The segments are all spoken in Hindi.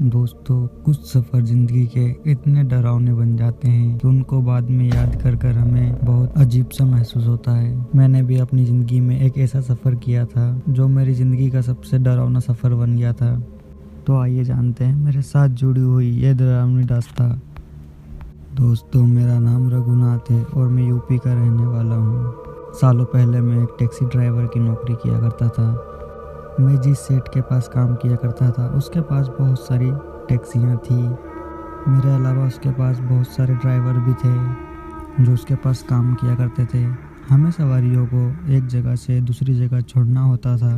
दोस्तों, कुछ सफ़र ज़िंदगी के इतने डरावने बन जाते हैं कि उनको बाद में याद कर कर हमें बहुत अजीब सा महसूस होता है। मैंने भी अपनी ज़िंदगी में एक ऐसा सफ़र किया था जो मेरी ज़िंदगी का सबसे डरावना सफ़र बन गया था। तो आइए जानते हैं मेरे साथ जुड़ी हुई ये डरावनी दास्तां। दोस्तों, मेरा नाम रघुनाथ है और मैं यूपी का रहने वाला हूँ। सालों पहले मैं एक टैक्सी ड्राइवर की नौकरी किया करता था। मैं जिस सेठ के पास काम किया करता था उसके पास बहुत सारी टैक्सियाँ थी। मेरे अलावा उसके पास बहुत सारे ड्राइवर भी थे जो उसके पास काम किया करते थे। हमें सवारियों को एक जगह से दूसरी जगह छोड़ना होता था।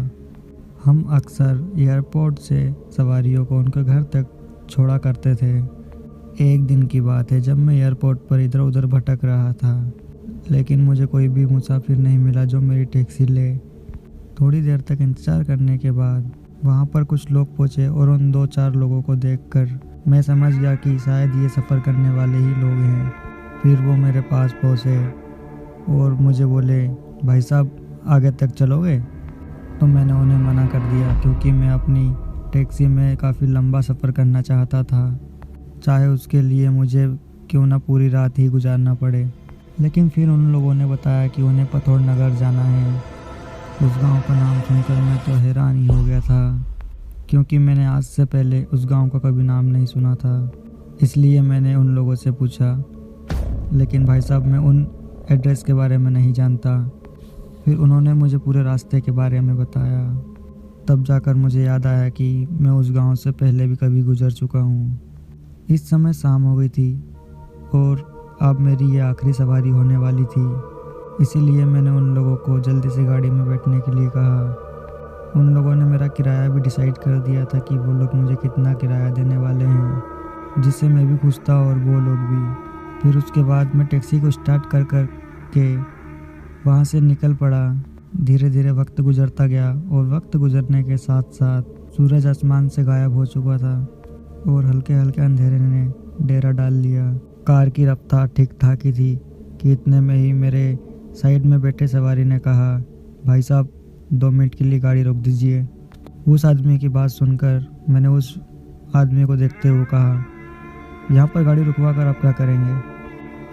हम अक्सर एयरपोर्ट से सवारियों को उनके घर तक छोड़ा करते थे। एक दिन की बात है जब मैं एयरपोर्ट पर इधर उधर भटक रहा था, लेकिन मुझे कोई भी मुसाफिर नहीं मिला जो मेरी टैक्सी ले। थोड़ी देर तक इंतज़ार करने के बाद वहाँ पर कुछ लोग पहुँचे और उन 2-4 लोगों को देखकर मैं समझ गया कि शायद ये सफ़र करने वाले ही लोग हैं। फिर वो मेरे पास पहुँचे और मुझे बोले, भाई साहब आगे तक चलोगे? तो मैंने उन्हें मना कर दिया क्योंकि मैं अपनी टैक्सी में काफ़ी लंबा सफ़र करना चाहता था, चाहे उसके लिए मुझे क्यों ना पूरी रात ही गुजारना पड़े। लेकिन फिर उन लोगों ने बताया कि उन्हें पथौड़ नगर जाना है। उस गांव का नाम सुनकर मैं तो हैरान ही हो गया था, क्योंकि मैंने आज से पहले उस गांव का कभी नाम नहीं सुना था। इसलिए मैंने उन लोगों से पूछा, लेकिन भाई साहब मैं उन एड्रेस के बारे में नहीं जानता। फिर उन्होंने मुझे पूरे रास्ते के बारे में बताया। तब जाकर मुझे याद आया कि मैं उस गांव से पहले भी कभी गुजर चुका हूँ। इस समय शाम हो गई थी और अब मेरी ये आखिरी सवारी होने वाली थी। इसीलिए मैंने उन लोगों को जल्दी से गाड़ी में बैठने के लिए कहा। उन लोगों ने मेरा किराया भी डिसाइड कर दिया था कि वो लोग मुझे कितना किराया देने वाले हैं, जिससे मैं भी खुश था और वो लोग भी। फिर उसके बाद मैं टैक्सी को स्टार्ट कर कर के वहाँ से निकल पड़ा। धीरे धीरे वक्त गुजरता गया और वक्त गुजरने के साथ साथ सूरज आसमान से गायब हो चुका था और हल्के हल्के अंधेरे ने डेरा डाल लिया। कार की रफ्तार ठीक ठाक ही थी कि इतने में ही मेरे साइड में बैठे सवारी ने कहा, भाई साहब 2 मिनट के लिए गाड़ी रोक दीजिए। उस आदमी की बात सुनकर मैंने उस आदमी को देखते हुए कहा, यहाँ पर गाड़ी रुकवा कर आप क्या करेंगे?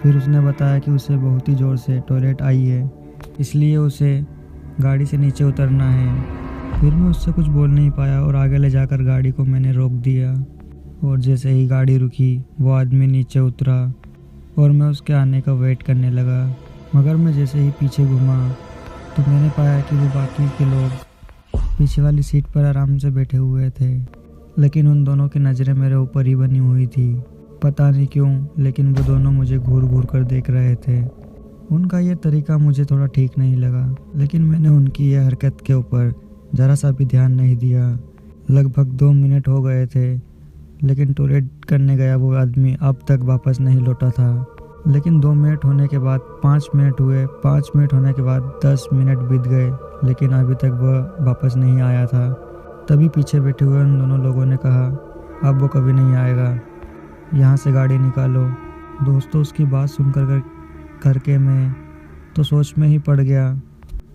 फिर उसने बताया कि उसे बहुत ही ज़ोर से टॉयलेट आई है, इसलिए उसे गाड़ी से नीचे उतरना है। फिर मैं उससे कुछ बोल नहीं पाया और आगे ले जाकर गाड़ी को मैंने रोक दिया। और जैसे ही गाड़ी रुकी वो आदमी नीचे उतरा और मैं उसके आने का वेट करने लगा। मगर मैं जैसे ही पीछे घूमा तो मैंने पाया कि वो बाकी के लोग पीछे वाली सीट पर आराम से बैठे हुए थे, लेकिन उन दोनों की नज़रें मेरे ऊपर ही बनी हुई थी। पता नहीं क्यों, लेकिन वो दोनों मुझे घूर घूर कर देख रहे थे। उनका ये तरीका मुझे थोड़ा ठीक नहीं लगा, लेकिन मैंने उनकी यह हरकत के ऊपर ज़रा सा भी ध्यान नहीं दिया। लगभग 2 मिनट हो गए थे, लेकिन टॉयलेट करने गया वो आदमी अब तक वापस नहीं लौटा था। लेकिन 2 मिनट होने के बाद 5 मिनट हुए, 5 मिनट होने के बाद 10 मिनट बीत गए, लेकिन अभी तक वह वापस नहीं आया था। तभी पीछे बैठे हुए उन दोनों लोगों ने कहा, अब वो कभी नहीं आएगा, यहाँ से गाड़ी निकालो। दोस्तों, उसकी बात सुनकर करके मैं तो सोच में ही पड़ गया,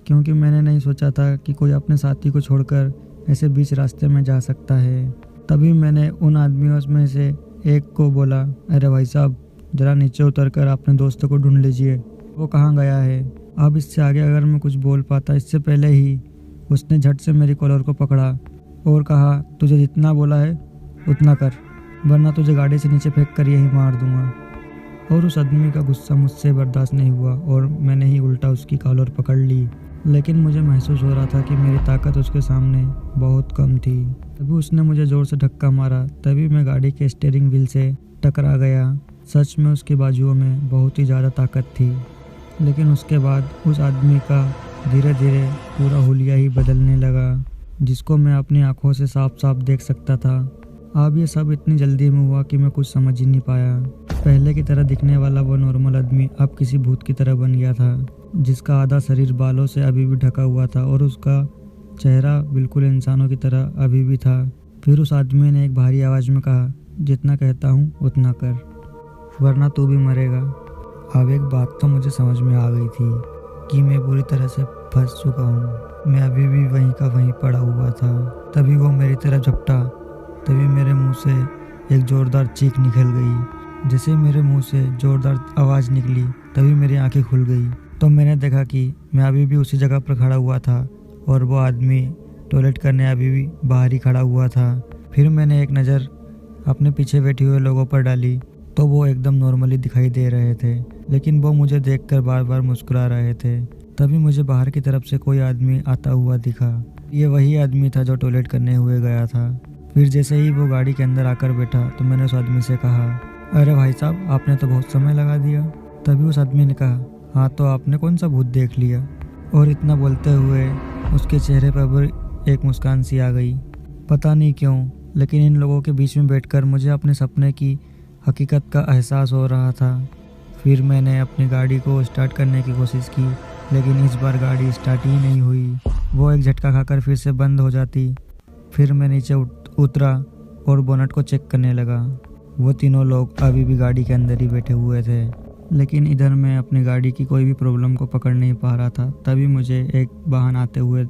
क्योंकि मैंने नहीं सोचा था कि कोई अपने साथी को छोड़कर ऐसे बीच रास्ते में जा सकता है। तभी मैंने उन आदमियों में से एक को बोला, अरे भाई साहब ज़रा नीचे उतरकर अपने दोस्त को ढूंढ लीजिए, वो कहाँ गया है। अब इससे आगे अगर मैं कुछ बोल पाता, इससे पहले ही उसने झट से मेरी कॉलर को पकड़ा और कहा, तुझे जितना बोला है उतना कर, वरना तुझे गाड़ी से नीचे फेंक कर यही मार दूंगा। और उस आदमी का गुस्सा मुझसे बर्दाश्त नहीं हुआ और मैंने ही उल्टा उसकी कॉलर पकड़ ली। लेकिन मुझे महसूस हो रहा था कि मेरी ताकत उसके सामने बहुत कम थी। तभी उसने मुझे ज़ोर से धक्का मारा, तभी मैं गाड़ी के स्टीयरिंग व्हील से टकरा गया। सच में उसकी बाजुओं में बहुत ही ज़्यादा ताकत थी, लेकिन उसके बाद उस आदमी का धीरे धीरे पूरा हुलिया ही बदलने लगा, जिसको मैं अपनी आंखों से साफ साफ देख सकता था। अब ये सब इतनी जल्दी में हुआ कि मैं कुछ समझ ही नहीं पाया। पहले की तरह दिखने वाला वो नॉर्मल आदमी अब किसी भूत की तरह बन गया था, जिसका आधा शरीर बालों से अभी भी ढका हुआ था और उसका चेहरा बिल्कुल इंसानों की तरह अभी भी था। फिर उस आदमी ने एक भारी आवाज़ में कहा, जितना कहता हूँ उतना कर, वरना तू भी मरेगा। अब एक बात तो मुझे समझ में आ गई थी कि मैं पूरी तरह से फंस चुका हूँ। मैं अभी भी वहीं का वहीं पड़ा हुआ था। तभी वो मेरी तरफ झपटा तभी मेरे मुंह से एक ज़ोरदार चीख निकल गई। जैसे मेरे मुंह से ज़ोरदार आवाज़ निकली तभी मेरी आंखें खुल गई। तो मैंने देखा कि मैं अभी भी उसी जगह पर खड़ा हुआ था और वो आदमी टॉयलेट करने अभी भी बाहर ही खड़ा हुआ था। फिर मैंने एक नज़र अपने पीछे बैठे हुए लोगों पर डाली तो वो एकदम नॉर्मली दिखाई दे रहे थे, लेकिन वो मुझे देखकर बार बार मुस्कुरा रहे थे। तभी मुझे बाहर की तरफ से कोई आदमी आता हुआ दिखा। ये वही आदमी था जो टॉयलेट करने हुए गया था। फिर जैसे ही वो गाड़ी के अंदर आकर बैठा तो मैंने उस आदमी से कहा, अरे भाई साहब, आपने तो बहुत समय लगा दिया। तभी उस आदमी ने कहा, हाँ तो आपने कौन सा भूत देख लिया। और इतना बोलते हुए उसके चेहरे पर एक मुस्कान सी आ गई। पता नहीं क्यों, लेकिन इन लोगों के बीच में बैठकर मुझे अपने सपने की हकीकत का एहसास हो रहा था। फिर मैंने अपनी गाड़ी को स्टार्ट करने की कोशिश की, लेकिन इस बार गाड़ी स्टार्ट ही नहीं हुई। वो एक झटका खाकर फिर से बंद हो जाती। फिर मैं नीचे उतरा और बोनट को चेक करने लगा। वो तीनों लोग अभी भी गाड़ी के अंदर ही बैठे हुए थे, लेकिन इधर मैं अपनी गाड़ी की कोई भी प्रॉब्लम को पकड़ नहीं पा रहा था। तभी मुझे एक वाहन आते हुए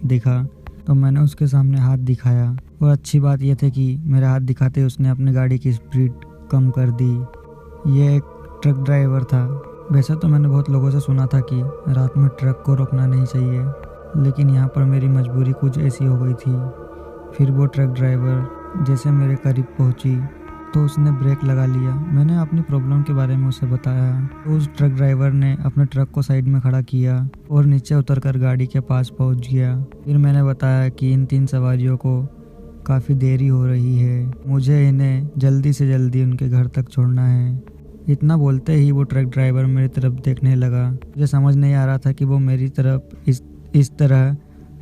दिखा तो मैंने उसके सामने हाथ दिखाया, और अच्छी बात यह थी कि मेरे हाथ दिखाते ही उसने अपनी गाड़ी की स्पीड कम कर दी। ये एक ट्रक ड्राइवर था। वैसे तो मैंने बहुत लोगों से सुना था कि रात में ट्रक को रोकना नहीं चाहिए, लेकिन यहाँ पर मेरी मजबूरी कुछ ऐसी हो गई थी। फिर वो ट्रक ड्राइवर जैसे मेरे करीब पहुँची तो उसने ब्रेक लगा लिया। मैंने अपनी प्रॉब्लम के बारे में उसे बताया तो उस ट्रक ड्राइवर ने अपने ट्रक को साइड में खड़ा किया और नीचे उतरकर गाड़ी के पास पहुंच गया। फिर मैंने बताया कि इन 3 सवारियों को काफ़ी देरी हो रही है, मुझे इन्हें जल्दी से जल्दी उनके घर तक छोड़ना है। इतना बोलते ही वो ट्रक ड्राइवर मेरी तरफ देखने लगा। मुझे समझ नहीं आ रहा था कि वो मेरी तरफ इस तरह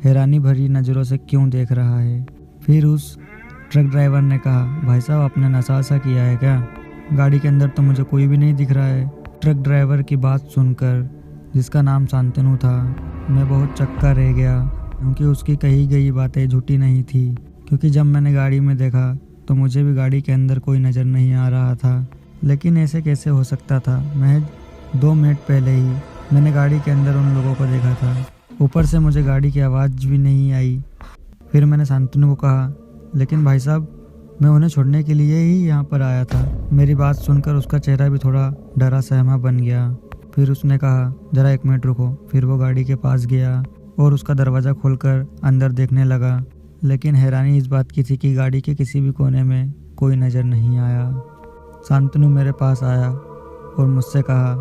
हैरानी भरी नज़रों से क्यों देख रहा है। फिर उस ट्रक ड्राइवर ने कहा, भाई साहब, आपने नशा वशा किया है क्या? गाड़ी के अंदर तो मुझे कोई भी नहीं दिख रहा है। ट्रक ड्राइवर की बात सुनकर, जिसका नाम शांतनु था, मैं बहुत चक्का रह गया, क्योंकि उसकी कही गई बातें झूठी नहीं थी। क्योंकि जब मैंने गाड़ी में देखा तो मुझे भी गाड़ी के अंदर कोई नज़र नहीं आ रहा था। लेकिन ऐसे कैसे हो सकता था? महज 2 मिनट पहले ही मैंने गाड़ी के अंदर उन लोगों को देखा था। ऊपर से मुझे गाड़ी की आवाज़ भी नहीं आई। फिर मैंने शांतनु को कहा, लेकिन भाई साहब, मैं उन्हें छोड़ने के लिए ही यहाँ पर आया था। मेरी बात सुनकर उसका चेहरा भी थोड़ा डरा सहमा बन गया। फिर उसने कहा, ज़रा 1 मिनट रुको। फिर वो गाड़ी के पास गया और उसका दरवाज़ा खोलकर अंदर देखने लगा। लेकिन हैरानी इस बात की थी कि गाड़ी के किसी भी कोने में कोई नज़र नहीं आया। शांतनु मेरे पास आया और मुझसे कहा,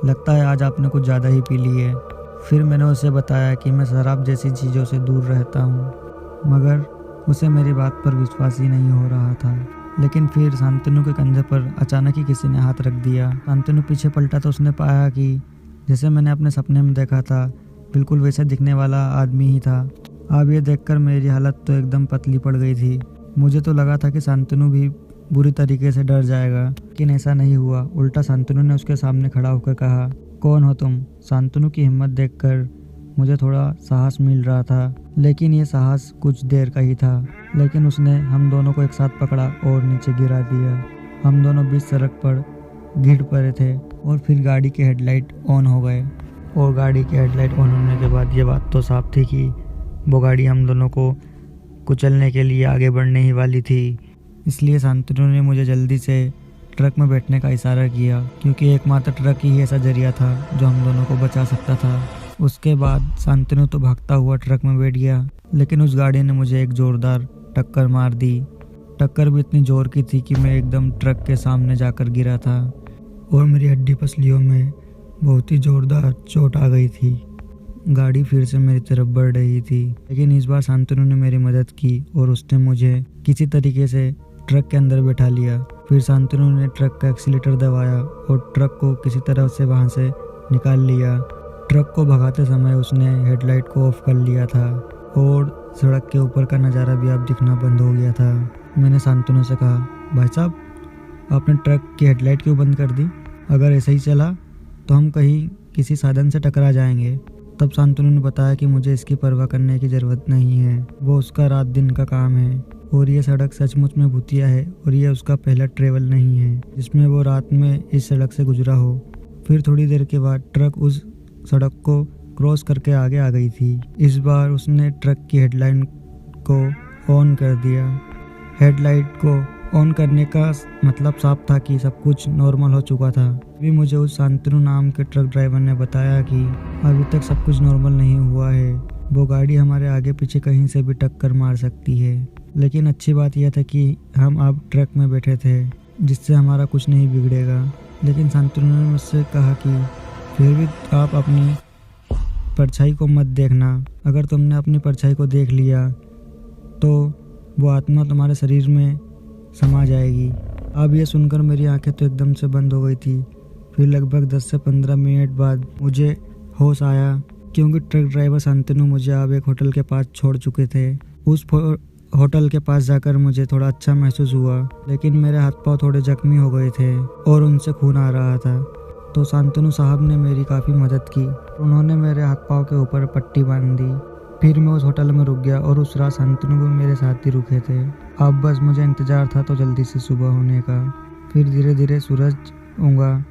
लगता है आज आपने कुछ ज़्यादा ही पी ली है। फिर मैंने उसे बताया कि मैं शराब जैसी चीज़ों से दूर रहता हूँ, मगर उसे मेरी बात पर विश्वास ही नहीं हो रहा था। लेकिन फिर शांतनु के कंधे पर अचानक ही किसी ने हाथ रख दिया। शांतनु पीछे पलटा तो उसने पाया कि जैसे मैंने अपने सपने में देखा था, बिल्कुल वैसे दिखने वाला आदमी ही था। अब ये देखकर मेरी हालत तो एकदम पतली पड़ गई थी। मुझे तो लगा था कि शांतनु भी बुरी तरीके से डर जाएगा, लेकिन ऐसा नहीं हुआ। उल्टा शांतनु ने उसके सामने खड़ा होकर कहा, कौन हो तुम? शांतनु की हिम्मत देखकर मुझे थोड़ा साहस मिल रहा था, लेकिन ये साहस कुछ देर का ही था। लेकिन उसने हम दोनों को एक साथ पकड़ा और नीचे गिरा दिया। हम दोनों बीच सड़क पर गिर पड़े थे और फिर गाड़ी के हेडलाइट ऑन हो गए। और गाड़ी के हेडलाइट ऑन होने के बाद ये बात तो साफ थी कि वो गाड़ी हम दोनों को कुचलने के लिए आगे बढ़ने ही वाली थी। इसलिए शांतनु ने मुझे जल्दी से ट्रक में बैठने का इशारा किया, क्योंकि एकमात्र ट्रक ही ऐसा जरिया था जो हम दोनों को बचा सकता था। उसके बाद शांतनु तो भागता हुआ ट्रक में बैठ गया, लेकिन उस गाड़ी ने मुझे एक ज़ोरदार टक्कर मार दी। टक्कर भी इतनी ज़ोर की थी कि मैं एकदम ट्रक के सामने जाकर गिरा था और मेरी हड्डी पसलियों में बहुत ही ज़ोरदार चोट आ गई थी। गाड़ी फिर से मेरी तरफ बढ़ रही थी, लेकिन इस बार शांतनु ने मेरी मदद की और उसने मुझे किसी तरीके से ट्रक के अंदर बैठा लिया। फिर शांतनु ने ट्रक का एक्सीलेटर दबाया और ट्रक को किसी तरह से वहाँ से निकाल लिया। ट्रक को भगाते समय उसने हेडलाइट को ऑफ कर लिया था और सड़क के ऊपर का नज़ारा भी अब दिखना बंद हो गया था। मैंने शांतनु से कहा, भाई साहब, आपने ट्रक की हेडलाइट क्यों बंद कर दी? अगर ऐसा ही चला तो हम कहीं किसी साधन से टकरा जाएंगे। तब शांतनु ने बताया कि मुझे इसकी परवाह करने की ज़रूरत नहीं है, वो उसका रात दिन का काम है और ये सड़क सचमुच में भूतिया है और ये उसका पहला ट्रेवल नहीं है जिसमें वो रात में इस सड़क से गुजरा हो। फिर थोड़ी देर के बाद ट्रक उस सड़क को क्रॉस करके आगे आ गई थी। इस बार उसने ट्रक की हेडलाइट को ऑन कर दिया। हेडलाइट को ऑन करने का मतलब साफ था कि सब कुछ नॉर्मल हो चुका था। भी मुझे उस शांतनु नाम के ट्रक ड्राइवर ने बताया कि अभी तक सब कुछ नॉर्मल नहीं हुआ है, वो गाड़ी हमारे आगे पीछे कहीं से भी टक्कर मार सकती है। लेकिन अच्छी बात यह था कि हम अब ट्रक में बैठे थे, जिससे हमारा कुछ नहीं बिगड़ेगा। लेकिन शांतनु ने मुझसे कहा कि फिर भी आप अपनी परछाई को मत देखना, अगर तुमने अपनी परछाई को देख लिया तो वो आत्मा तुम्हारे शरीर में समा जाएगी। अब ये सुनकर मेरी आंखें तो एकदम से बंद हो गई थी। फिर लगभग 10 से 15 मिनट बाद मुझे होश आया, क्योंकि ट्रक ड्राइवर शांतनु मुझे अब एक होटल के पास छोड़ चुके थे। उस होटल के पास जाकर मुझे थोड़ा अच्छा महसूस हुआ, लेकिन मेरे हाथ पांव थोड़े जख्मी हो गए थे और उनसे खून आ रहा था। तो शांतनु साहब ने मेरी काफ़ी मदद की। उन्होंने मेरे हाथ पांव के ऊपर पट्टी बांध दी। फिर मैं उस होटल में रुक गया और उस रात शांतनु भी मेरे साथ ही रुके थे। अब बस मुझे इंतज़ार था तो जल्दी से सुबह होने का। फिर धीरे धीरे सूरज उगा।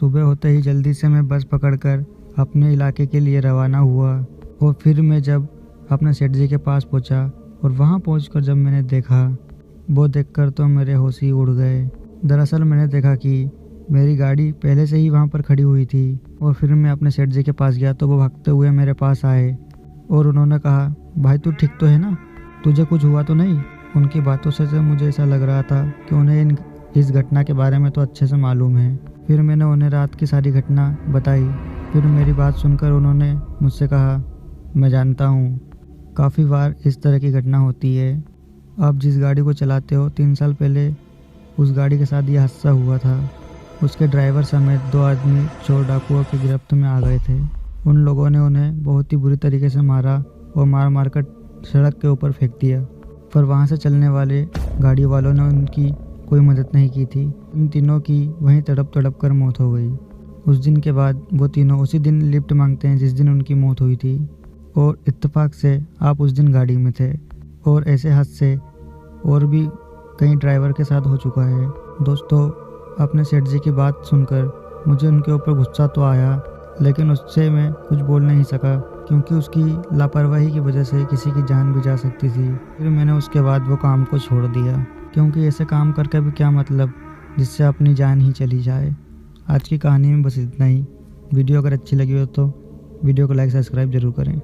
सुबह होते ही जल्दी से मैं बस पकड़कर अपने इलाके के लिए रवाना हुआ। और फिर मैं जब अपने सेठ जी के पास पहुंचा और वहां पहुंचकर जब मैंने देखा, वो देखकर तो मेरे होश ही उड़ गए। दरअसल मैंने देखा कि मेरी गाड़ी पहले से ही वहां पर खड़ी हुई थी। और फिर मैं अपने सेठ जी के पास गया तो वो भागते हुए मेरे पास आए और उन्होंने कहा, भाई तू ठीक तो है ना, तुझे कुछ हुआ तो नहीं? उनकी बातों से मुझे ऐसा लग रहा था कि उन्हें इस घटना के बारे में तो अच्छे से मालूम है। फिर मैंने उन्हें रात की सारी घटना बताई। फिर मेरी बात सुनकर उन्होंने मुझसे कहा, मैं जानता हूँ, काफ़ी बार इस तरह की घटना होती है। आप जिस गाड़ी को चलाते हो, 3 साल पहले उस गाड़ी के साथ ये हादसा हुआ था। उसके ड्राइवर समेत 2 आदमी चोर डाकुओं की गिरफ्त में आ गए थे। उन लोगों ने उन्हें बहुत ही बुरी तरीके से मारा और मार कर सड़क के ऊपर फेंक दिया, पर वहाँ से चलने वाले गाड़ी वालों ने उनकी कोई मदद नहीं की थी। उन तीनों की वहीं तड़प कर मौत हो गई। उस दिन के बाद वो तीनों उसी दिन लिफ्ट मांगते हैं जिस दिन उनकी मौत हुई थी। और इत्तेफाक से आप उस दिन गाड़ी में थे। और ऐसे हादसे और भी कई ड्राइवर के साथ हो चुका है। दोस्तों, अपने सेठ जी की बात सुनकर मुझे उनके ऊपर गुस्सा तो आया, लेकिन उससे मैं कुछ बोल नहीं सका, क्योंकि उसकी लापरवाही की वजह से किसी की जान भी जा सकती थी। फिर मैंने उसके बाद वो काम को छोड़ दिया, क्योंकि ऐसे काम करके भी क्या मतलब जिससे अपनी जान ही चली जाए। आज की कहानी में बस इतना ही। वीडियो अगर अच्छी लगी हो तो वीडियो को लाइक सब्सक्राइब जरूर करें।